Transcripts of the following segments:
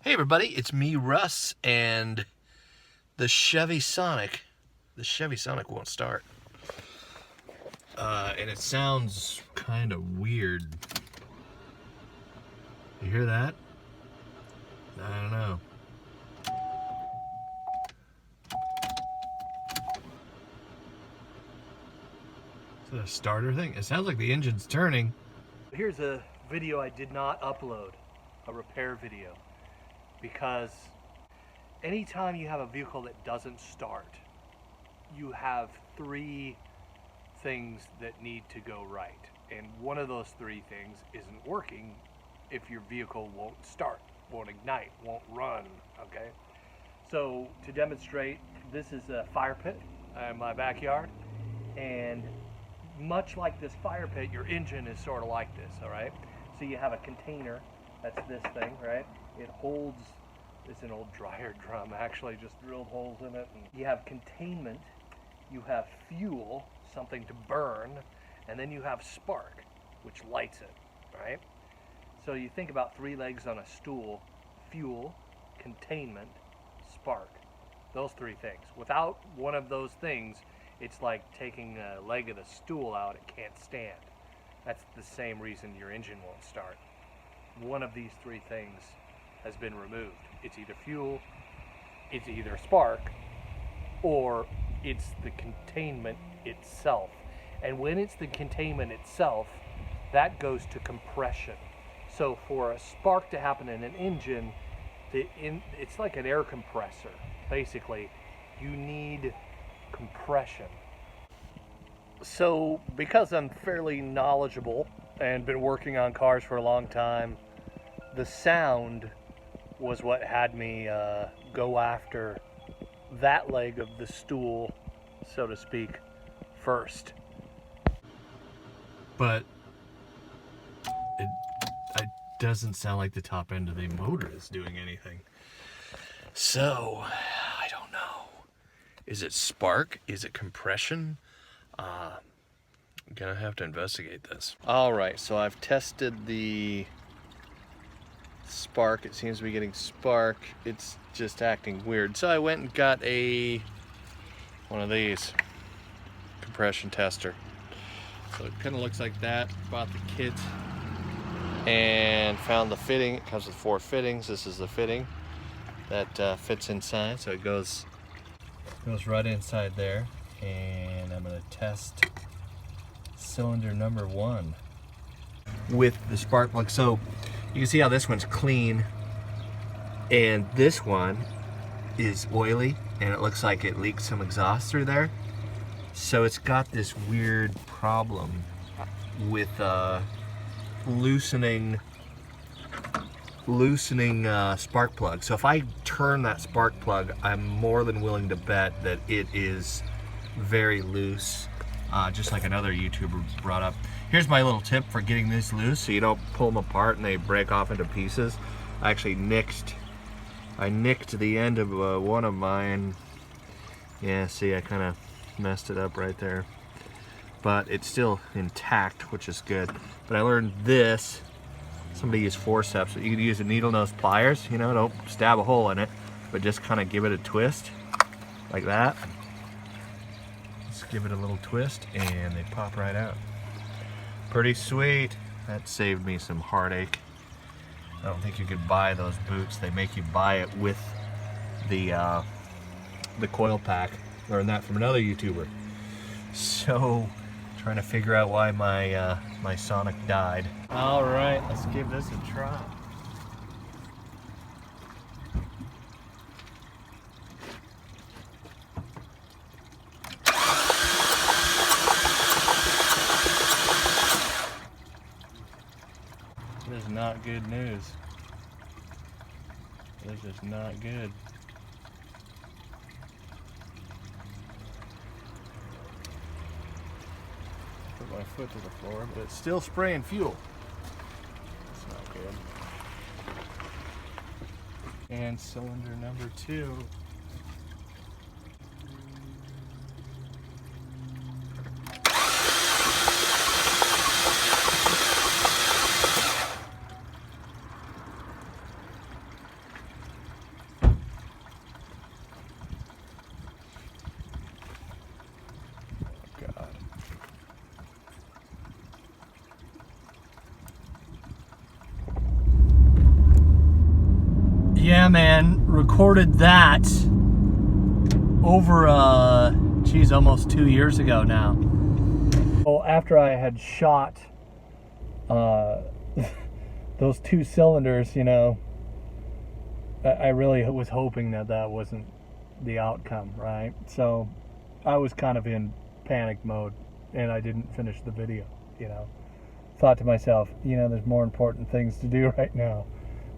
Hey everybody, it's me, Russ, and the Chevy Sonic. The Chevy Sonic won't start. And it sounds kind of weird. You hear that? I don't know. Is it a starter thing? It sounds like the engine's turning. Here's a video I did not upload, a repair video, because anytime you have a vehicle that doesn't start, you have three things that need to go right. And one of those three things isn't working if your vehicle won't start, won't ignite, won't run, okay? So to demonstrate, this is a fire pit in my backyard, and much like this fire pit, your engine is sort of like this, all right? So you have a container, that's this thing, right? It holds, it's an old dryer drum actually, just drilled holes in it. And you have containment, you have fuel, something to burn, and then you have spark, which lights it, right? So you think about three legs on a stool: fuel, containment, spark. Those three things. Without one of those things, it's like taking a leg of the stool out, it can't stand. That's the same reason your engine won't start. One of these three things has been removed. It's either fuel, it's either spark, or it's the containment itself. And when it's the containment itself, that goes to compression. So for a spark to happen in an engine, it's like an air compressor. Basically, you need compression. So because I'm fairly knowledgeable and been working on cars for a long time, the sound was what had me go after that leg of the stool, so to speak, first. But it doesn't sound like the top end of the motor is doing anything. So, I don't know. Is it spark? Is it compression? I'm gonna have to investigate this. All right, so I've tested the spark. It seems to be getting spark. It's just acting weird. So I went and got one of these compression tester. So it kind of looks like that. Bought the kit and found the fitting. It comes with 4 fittings. This is the fitting that fits inside. So it goes right inside there. And I'm going to test cylinder number 1 with the spark plug. So you can see how this one's clean and this one is oily, and it looks like it leaked some exhaust through there. So it's got this weird problem with loosening spark plug. So if I turn that spark plug, I'm more than willing to bet that it is very loose, just like another YouTuber brought up. Here's my little tip for getting this loose so you don't pull them apart and they break off into pieces. I actually nicked the end of one of mine. Yeah, see, I kind of messed it up right there, but it's still intact, which is good. But I learned this. Somebody used forceps. You could use a needle nose pliers, you know, don't stab a hole in it, but just kind of give it a twist like that. Just give it a little twist and they pop right out. Pretty sweet. That saved me some heartache. I don't think you could buy those boots. They make you buy it with the coil pack. Learned that from another YouTuber. So, trying to figure out why my Sonic died. All right, let's give this a try. This is not good news. This is not good. Put my foot to the floor, but it's still spraying fuel. That's not good. And cylinder number 2. Yeah, man, recorded that over, geez, almost 2 years ago now. Well, after I had shot those 2 cylinders, you know, I really was hoping that that wasn't the outcome, right? So I was kind of in panic mode, and I didn't finish the video, you know. Thought to myself, you know, there's more important things to do right now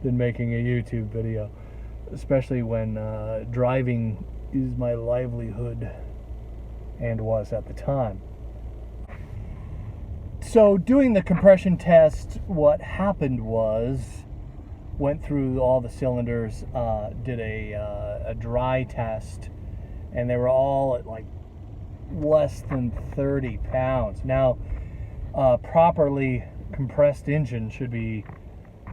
than making a YouTube video, especially when driving is my livelihood and was at the time. So doing the compression test, what happened was, went through all the cylinders, did a dry test, and they were all at like less than 30 pounds. Now, properly compressed engine should be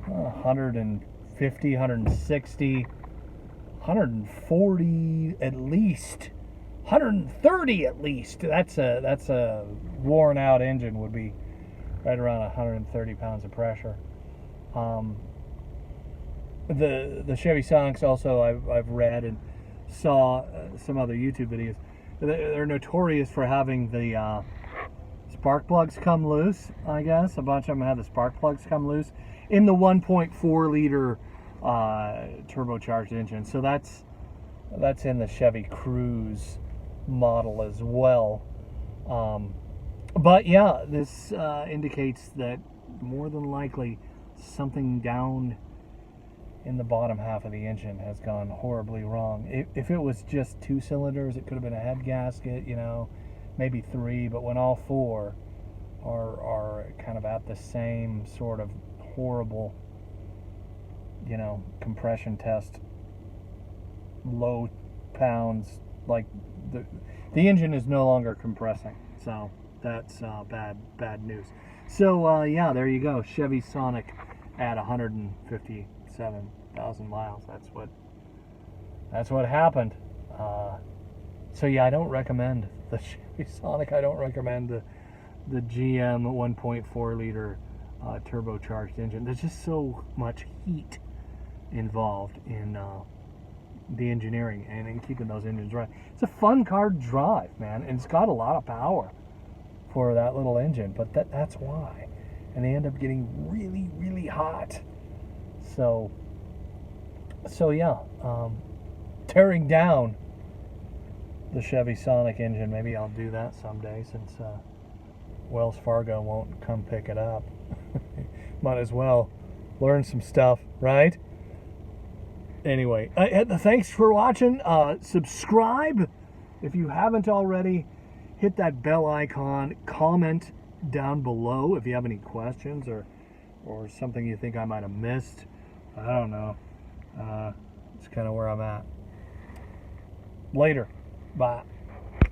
150, 160, 140 at least, 130 at least. That's a worn out engine would be right around 130 pounds of pressure. The Chevy Sonics also I've read and saw some other YouTube videos. They're notorious for having the spark plugs come loose, I guess. A bunch of them have the spark plugs come loose in the 1.4 liter turbocharged engine. So that's in the Chevy Cruze model as well. But yeah, this indicates that more than likely something down in the bottom half of the engine has gone horribly wrong. If it was just 2 cylinders, it could have been a head gasket, you know, maybe 3, but when all 4 are kind of at the same sort of horrible, you know, compression test, low pounds, like the engine is no longer compressing. So that's bad news. So yeah, there you go. Chevy Sonic at 157,000 miles. That's what happened. So yeah, I don't recommend the Chevy Sonic. I don't recommend the GM 1.4 liter turbocharged engine. There's just so much heat involved in the engineering and in keeping those engines running. It's a fun car to drive, man, and it's got a lot of power for that little engine, but that's why. And they end up getting really, really hot. So yeah, tearing down the Chevy Sonic engine. Maybe I'll do that someday, since Wells Fargo won't come pick it up. Might as well learn some stuff, right? Anyway, thanks for watching. Subscribe if you haven't already. Hit that bell icon. Comment down below if you have any questions or something you think I might have missed. I don't know. It's kind of where I'm at. Later. Bye.